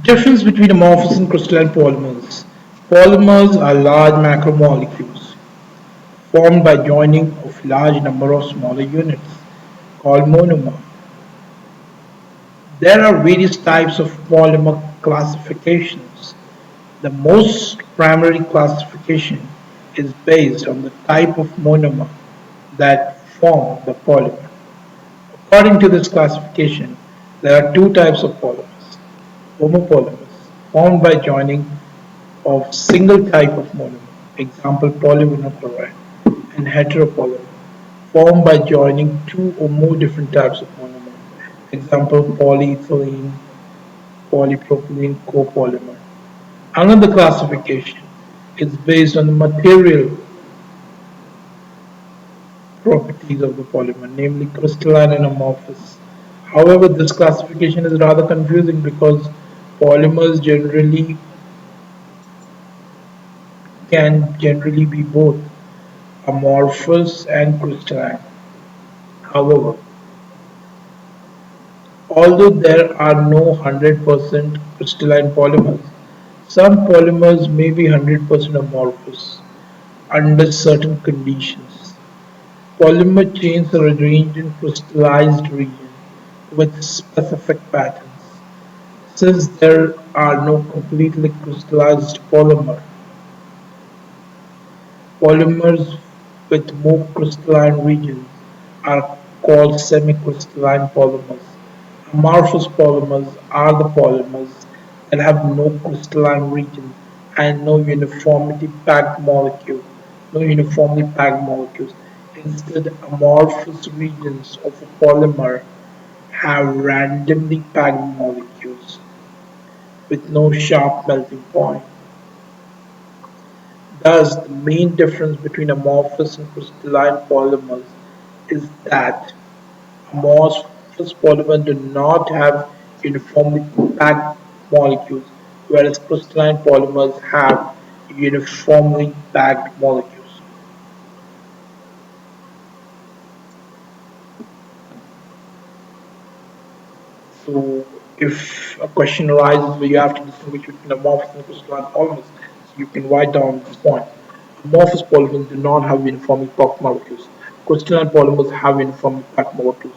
Difference between amorphous and crystalline polymers. Polymers are large macromolecules formed by joining of large number of smaller units called monomer. There are various types of polymer classifications. The most primary classification is based on the type of monomer that form the polymer. According to this classification, there are two types of polymers: homopolymers, formed by joining of single type of monomer, example polyvinyl chloride, and heteropolymer, formed by joining two or more different types of monomer, example polyethylene, polypropylene copolymer. Another classification is based on the material properties of the polymer, namely crystalline and amorphous. However, this classification is rather confusing because polymers can generally be both amorphous and crystalline. However, although there are no 100% crystalline polymers, some polymers may be 100% amorphous under certain conditions. Polymer chains are arranged in crystallized region with specific patterns. Since there are no completely crystallized polymers with more crystalline regions are called semicrystalline polymers. Amorphous polymers are the polymers that have no crystalline region and no uniformly packed molecules. Instead, amorphous regions of a polymer have randomly packed molecules with no sharp melting point. Thus, the main difference between amorphous and crystalline polymers is that amorphous polymers do not have uniformly packed molecules, whereas crystalline polymers have uniformly packed molecules. So, if a question arises where you have to distinguish between amorphous and crystalline polymers, so you can write down this point. Amorphous polymers do not have uniformly packed molecules. Crystalline polymers have uniformly packed molecules.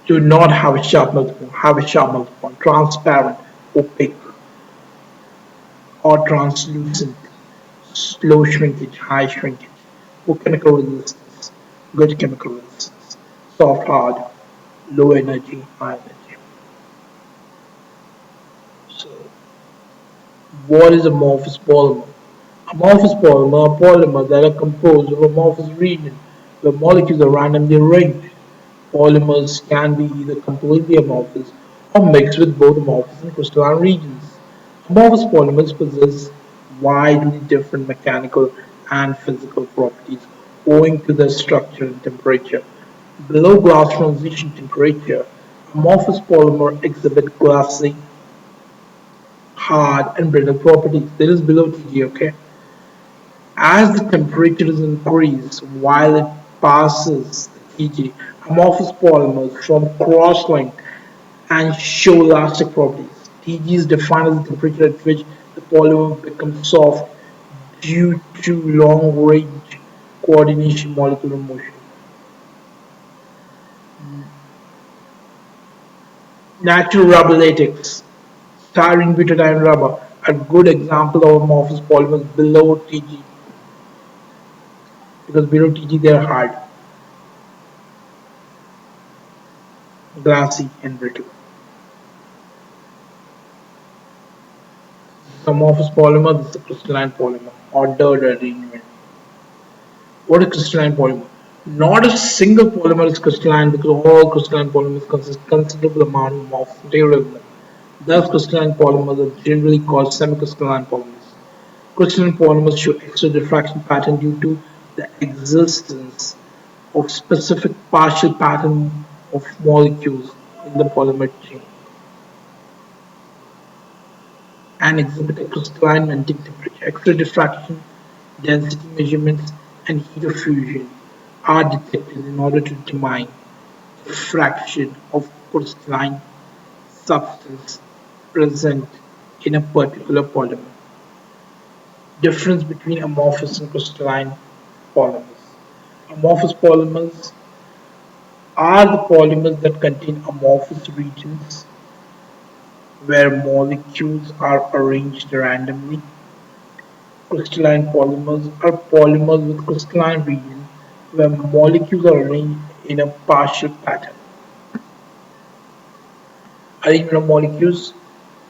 Do not have a sharp melting point, have a sharp melting point, transparent, opaque, or translucent, slow shrinkage, high shrinkage, poor chemical resistance, good chemical resistance, soft, hard, low energy, high energy. So, what is amorphous polymer? Amorphous polymer are polymers that are composed of amorphous region where molecules are randomly arranged. Polymers can be either completely amorphous or mixed with both amorphous and crystalline regions. Amorphous polymers possess widely different mechanical and physical properties owing to their structure and temperature. Below glass transition temperature, amorphous polymer exhibit glassy, hard, and brittle properties. This is below TG, okay? As the temperatures increase while it passes the TG, amorphous polymers form cross-linked and show elastic properties. TG is defined as the temperature at which the polymer becomes soft due to long-range coordination molecular motion. Natural rubber latex, styrene butadiene rubber, are good example of amorphous polymers below TG because below TG they are hard, glassy, and brittle. Amorphous polymer, this is a crystalline polymer, ordered arrangement. What is crystalline polymer? Not a single polymer is crystalline because all crystalline polymers consist considerable amount of amorphous material in them. Thus, crystalline polymers are generally called semicrystalline polymers. Crystalline polymers show extra diffraction pattern due to the existence of specific partial pattern of molecules in the polymer chain and exhibit a crystalline melting temperature. Extra diffraction, density measurements, and heat of fusion are detected in order to determine the fraction of crystalline substance present in a particular polymer. Difference between amorphous and crystalline polymers. Amorphous polymers are the polymers that contain amorphous regions where molecules are arranged randomly. Crystalline polymers are polymers with crystalline regions where molecules are arranged in a partial pattern. Arrangement of molecules.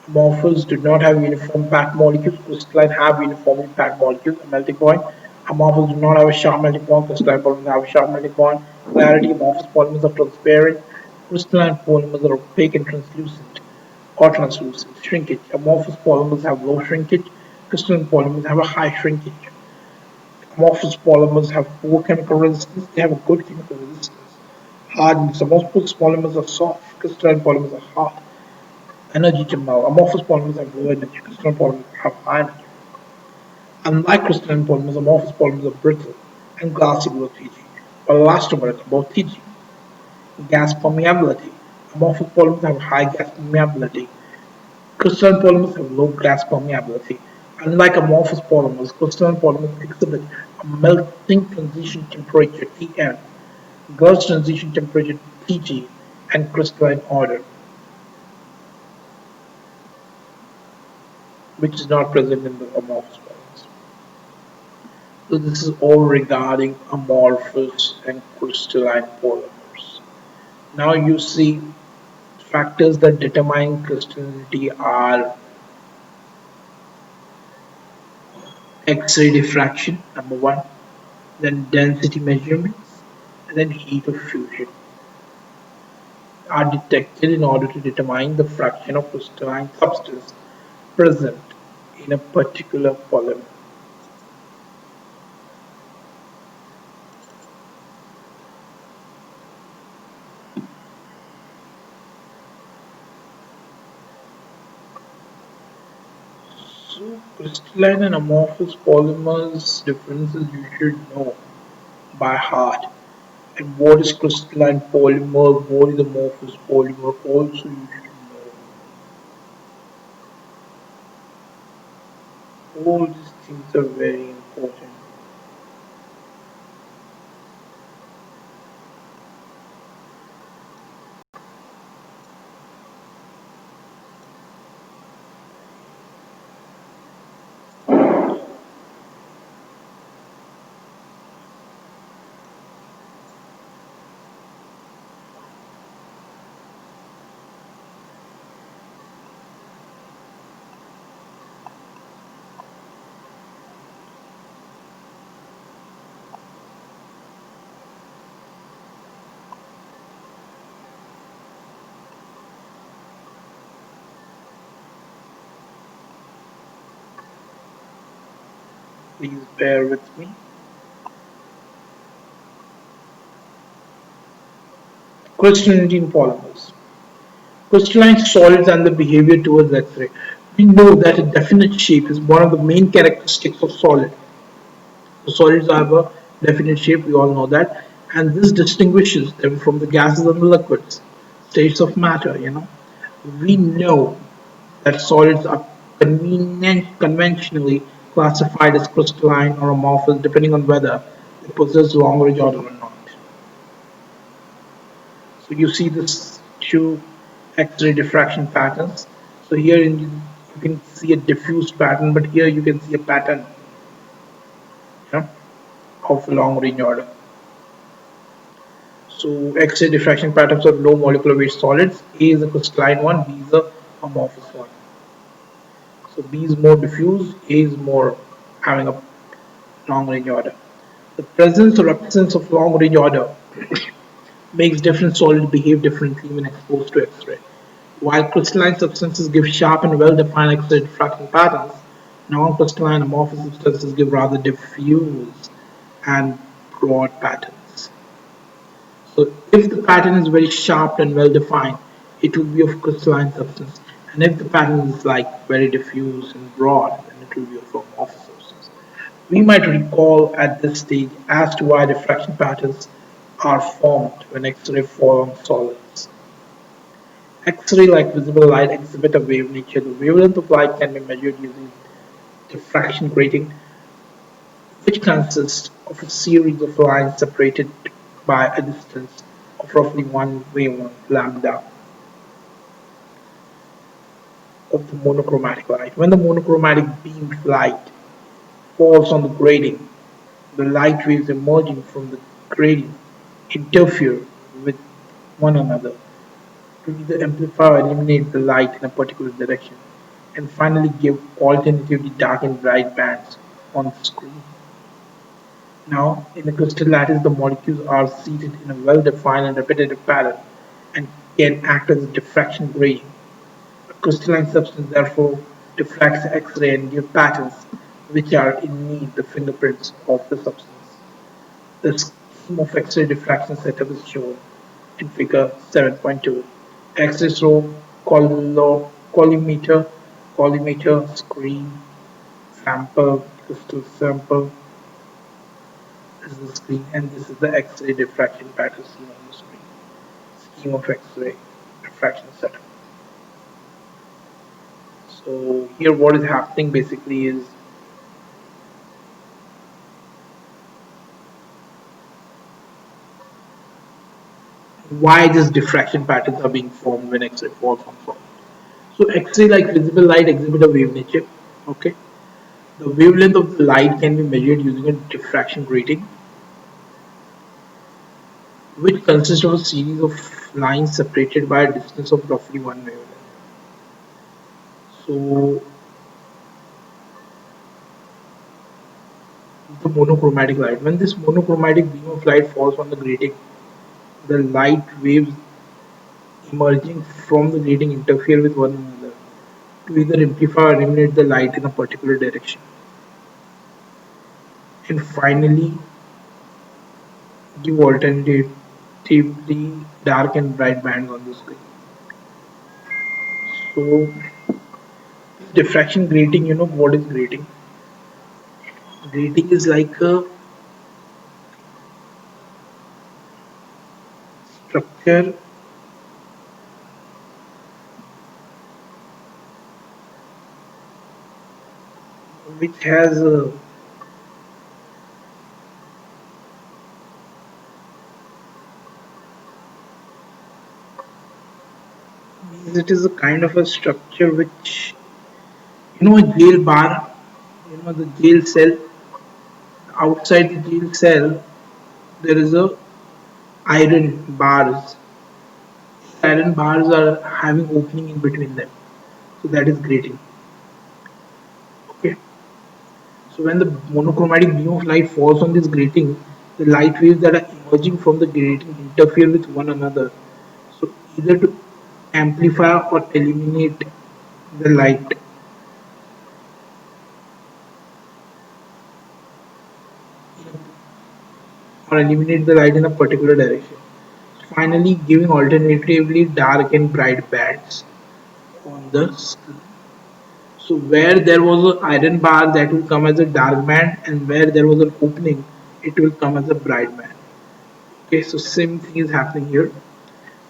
Amorphous do not have uniform packed molecules. Crystalline have uniformly packed molecules. A melting point. Amorphous do not have a sharp melting point. Crystalline polymers have a sharp melting point. Clarity. Amorphous polymers are transparent. Crystalline polymers are opaque and translucent or translucent. Shrinkage. Amorphous polymers have low shrinkage. Crystalline polymers have a high shrinkage. Amorphous polymers have poor chemical resistance. They have a good chemical resistance. Hardness. Amorphous polymers are soft. Crystalline polymers are hard. Energy to melt. Amorphous polymers have low energy. Crystalline polymers have high energy. Unlike crystalline polymers, amorphous polymers are brittle and glassy below Tg, but elastomeric above Tg. Gas permeability. Amorphous polymers have high gas permeability. Crystalline polymers have low gas permeability. Unlike amorphous polymers, crystalline polymers exhibit a melting transition temperature Tm, gauge transition temperature Tg, and crystalline order, which is not present in the amorphous polymers. So this is all regarding amorphous and crystalline polymers. Now you see factors that determine crystallinity are X-ray diffraction, number one, then density measurements, and then heat of fusion are detected in order to determine the fraction of crystalline substance present in a particular polymer. So crystalline and amorphous polymers differences you should know by heart. And what is crystalline polymer? What is amorphous polymer? Also you should know. All these things are very important. Please bear with me. Crystallinity in polymers. Crystalline solids and the behavior towards X-ray. We know that a definite shape is one of the main characteristics of solid. The solids have a definite shape, we all know that, and this distinguishes them from the gases and the liquids, states of matter. We know that solids are conventionally classified as crystalline or amorphous depending on whether they possess long range order or not. So you see this two X-ray diffraction patterns. So here you can see a diffuse pattern, but here you can see a pattern, you know, of long range order. So X-ray diffraction patterns of low molecular weight solids. A is a crystalline one, B is a amorphous one. So B is more diffuse, A is more having a long range order. The presence or absence of long range order makes different solids behave differently when exposed to X-ray. While crystalline substances give sharp and well-defined X-ray diffraction patterns, non-crystalline amorphous substances give rather diffuse and broad patterns. So if the pattern is very sharp and well-defined, it will be of crystalline substance. And if the pattern is like very diffuse and broad, then it will be of amorphous substance. We might recall at this stage as to why diffraction patterns are formed when X-ray fall on solids. X-ray like visible light exhibit a wave nature. The wavelength of light can be measured using diffraction grating, which consists of a series of lines separated by a distance of roughly one wavelength lambda of the monochromatic light. When the monochromatic beam of light falls on the grating, the light waves emerging from the grating interfere with one another to either amplify or eliminate the light in a particular direction, and finally give alternatively dark and bright bands on the screen. Now, in a crystal lattice, the molecules are seated in a well-defined and repetitive pattern and can act as a diffraction grating. A crystalline substance therefore diffracts the X-ray and gives patterns which are indeed the fingerprints of the substance. The scheme of X-ray diffraction setup is shown in figure 7.2. X-ray through collimator, screen, sample, crystal sample. This is the screen, and this is the X-ray diffraction pattern seen on the screen. Scheme of X-ray diffraction setup. So here what is happening basically is why these diffraction patterns are being formed when X-ray falls on solid. So X-ray like visible light exhibit a wave nature. Okay. The wavelength of the light can be measured using a diffraction grating, which consists of a series of lines separated by a distance of roughly one wavelength. So the monochromatic light. When this monochromatic beam of light falls on the grating, the light waves emerging from the grating interfere with one another to either amplify or eliminate the light in a particular direction, and finally give alternatively dark and bright bands on the screen. So diffraction grating, you know what is grating? Grating is like a structure which has a, it is a kind of a structure which, you know, a jail bar, you know, the jail cell. Outside the jail cell there is a iron bars. Iron bars are having opening in between them, so that is grating. Okay. So when the monochromatic beam of light falls on this grating, the light waves that are emerging from the grating interfere with one another. So either to amplify or eliminate the light, in a particular direction. Finally, giving alternatively dark and bright bands on the screen. So where there was an iron bar, that will come as a dark band, and where there was an opening, it will come as a bright band. Okay, so same thing is happening here.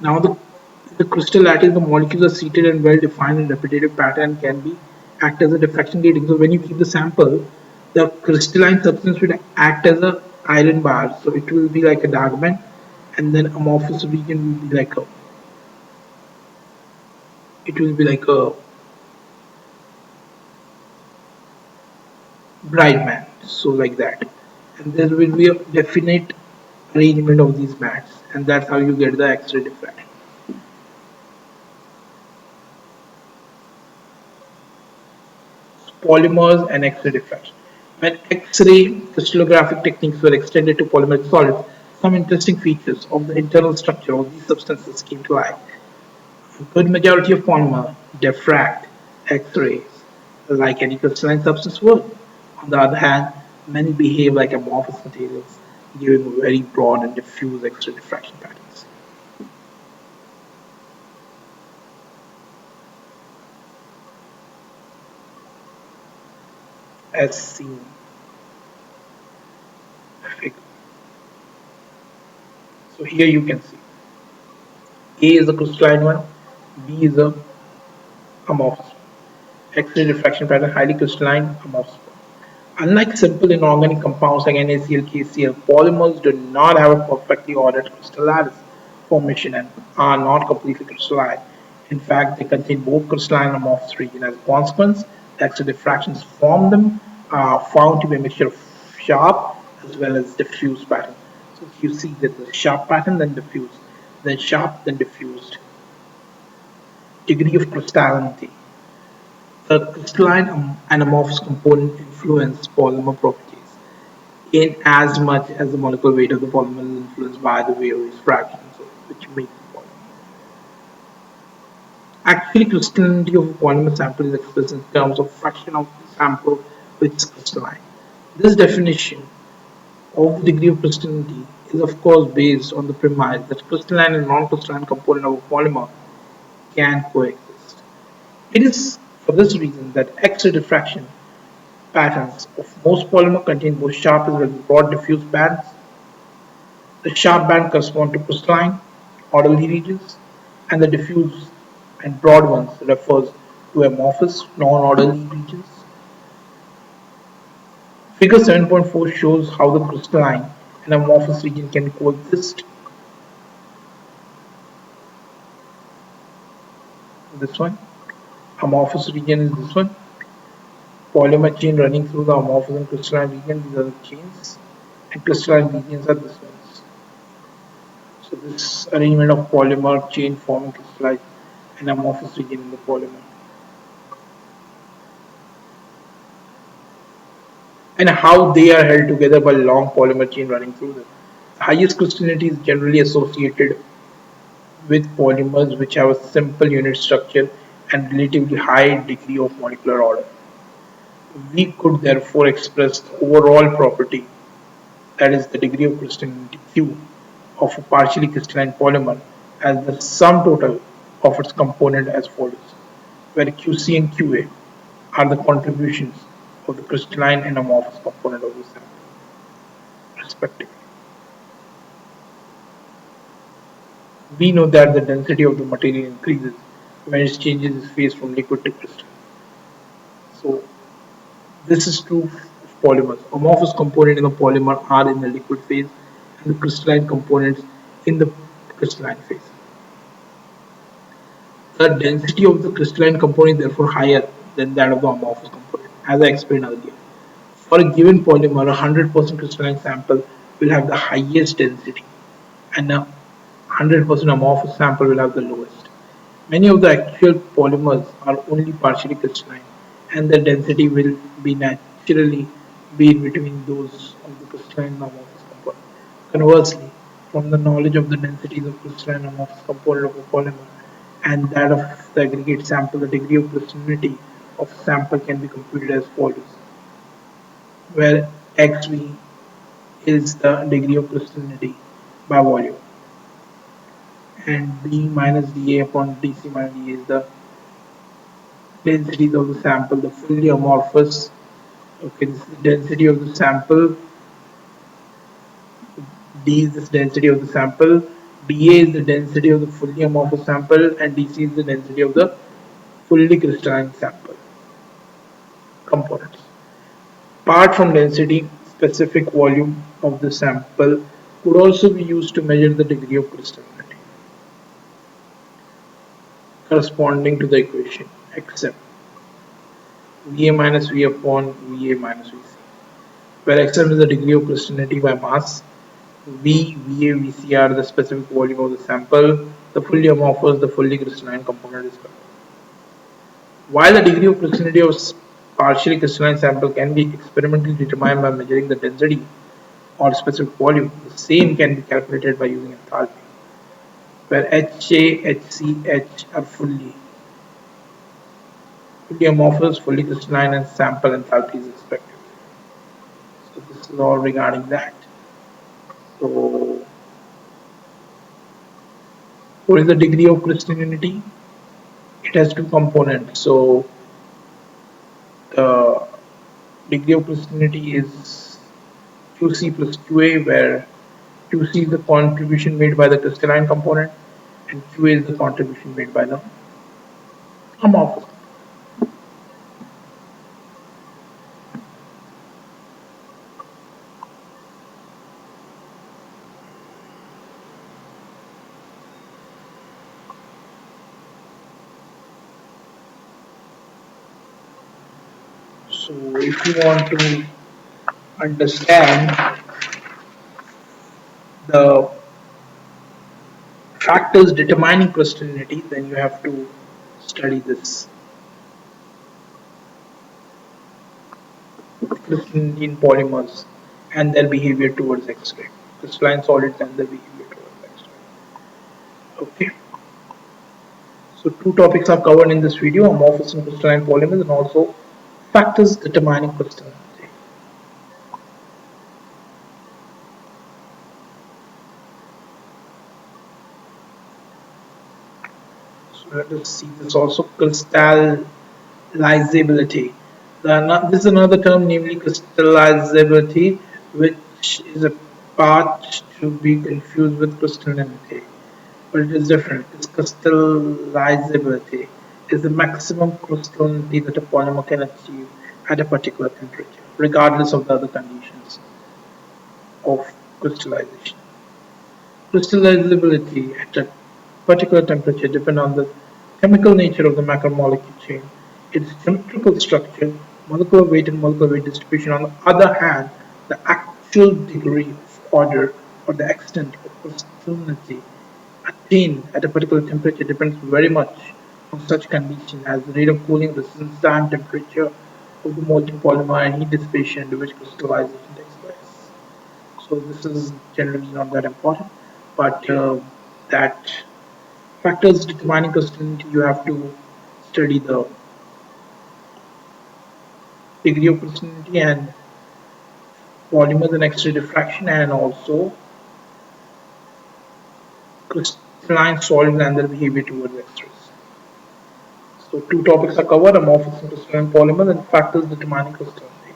Now the crystal lattice, the molecules are seated and well defined in repetitive pattern can be act as a diffraction grating. So when you keep the sample, the crystalline substance will act as a iron bar. So it will be like a dark band, and then amorphous region will be like a, it will be like a bright band. So like that, and there will be a definite arrangement of these bands, and that's how you get the X-ray diffraction. Polymers and X-ray diffraction. When X-ray crystallographic techniques were extended to polymeric solids, some interesting features of the internal structure of these substances came to light. A good majority of polymer diffract X-rays like any crystalline substance would. On the other hand, many behave like amorphous materials, giving very broad and diffuse X-ray diffraction patterns. As seen. So here you can see A is the crystalline one, B is a amorphous. X-ray diffraction pattern highly crystalline amorphous. Unlike simple inorganic compounds like NaCl, KCl, polymers do not have a perfectly ordered crystalline formation and are not completely crystalline. In fact, they contain both crystalline and amorphous region. As a consequence, the X-ray diffractions from them are found to be a mixture of sharp as well as diffuse pattern. So you see that the sharp pattern, then diffuse, then sharp, then diffused. Degree of crystallinity. The crystalline and amorphous component influence polymer properties in as much as the molecular weight of the polymer is influenced by the various fractions which make the polymer. Actually, crystallinity of a polymer sample is expressed in terms of fraction of the sample which is crystalline. This definition of the degree of crystallinity is of course based on the premise that crystalline and non-crystalline component of a polymer can coexist. It is for this reason that X-ray diffraction patterns of most polymer contain both sharp as well as broad diffuse bands. The sharp band correspond to crystalline orderly regions, and the diffuse and broad ones refers to amorphous non-orderly regions. Figure 7.4 shows how the crystalline and amorphous region can coexist. This one, amorphous region is this one. Polymer chain running through the amorphous and crystalline region, these are the chains, and crystalline regions are this ones. So this arrangement of polymer chain forming crystallized and amorphous region in the polymer. And how they are held together by long polymer chain running through them. The highest crystallinity is generally associated with polymers which have a simple unit structure and relatively high degree of molecular order. We could therefore express the overall property, that is the degree of crystallinity Q, of a partially crystalline polymer as the sum total of its component as follows, where QC and QA are the contributions of the crystalline and amorphous component of the sample, respectively. We know that the density of the material increases when it changes its phase from liquid to crystal. So this is true of polymers. Amorphous components in a polymer are in the liquid phase and the crystalline components in the crystalline phase. The density of the crystalline component is therefore higher than that of the amorphous component, as I explained earlier. For a given polymer, a 100% crystalline sample will have the highest density and a 100% amorphous sample will have the lowest. Many of the actual polymers are only partially crystalline and the density will be naturally be in between those of the crystalline and amorphous component. Conversely, from the knowledge of the densities of crystalline and amorphous component of a polymer and that of the aggregate sample, the degree of crystallinity of a sample can be computed as follows, where xv is the degree of crystallinity by volume and d minus dA upon dc minus dA is the densities of the sample, the fully amorphous. Okay, this is the density of the sample. D is the density of the sample. dA is the density of the fully amorphous sample, and dc is the density of the fully crystalline sample components. Apart from density, specific volume of the sample could also be used to measure the degree of crystallinity, corresponding to the equation xm Va minus V upon Va minus Vc, where xm is the degree of crystallinity by mass, V, Va, Vc are the specific volume of the sample, the fully amorphous, the fully crystalline component is correct. While the degree of crystallinity of partially crystalline sample can be experimentally determined by measuring the density or specific volume, the same can be calculated by using enthalpy, where HA, HC, H are fully amorphous, fully crystalline, and sample enthalpies respectively. So this is all regarding that. So what is the degree of crystallinity? It has two components. So the degree of crystallinity is QC plus QA, where QC is the contribution made by the crystalline component and QA is the contribution made by the amorphous. So if you want to understand the factors determining crystallinity, then you have to study this crystallinity in polymers and their behavior towards X-ray. Crystalline solids and their behavior towards X-ray. Okay. So two topics are covered in this video: amorphous and crystalline polymers, and also factors determining crystallinity. So let us see this also: crystallizability. This is another term, namely crystallizability, which is a part to be confused with crystallinity, but it is different. It's crystallizability is the maximum crystallinity that a polymer can achieve at a particular temperature, regardless of the other conditions of crystallization. Crystallizability at a particular temperature depends on the chemical nature of the macromolecule chain, its geometrical structure, molecular weight and molecular weight distribution. On the other hand, the actual degree of order or the extent of crystallinity attained at a particular temperature depends very much on such conditions as the rate of cooling, resistance time, temperature of the molten polymer, and heat dissipation under which crystallization takes place. So this is generally not that important, but that factors determining crystallinity, you have to study the degree of crystallinity and polymers and X-ray diffraction, and also crystalline solids and their behavior towards X-rays. So two topics are covered: amorphous and crystalline polymers and factors determining crystallinity.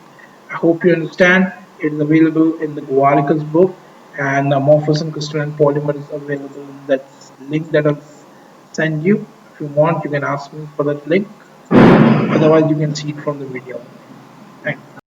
I hope you understand. It is available in the Goalikas book, and amorphous and crystalline polymer is available in that link that I'll send you. If you want, you can ask me for that link. Otherwise, you can see it from the video.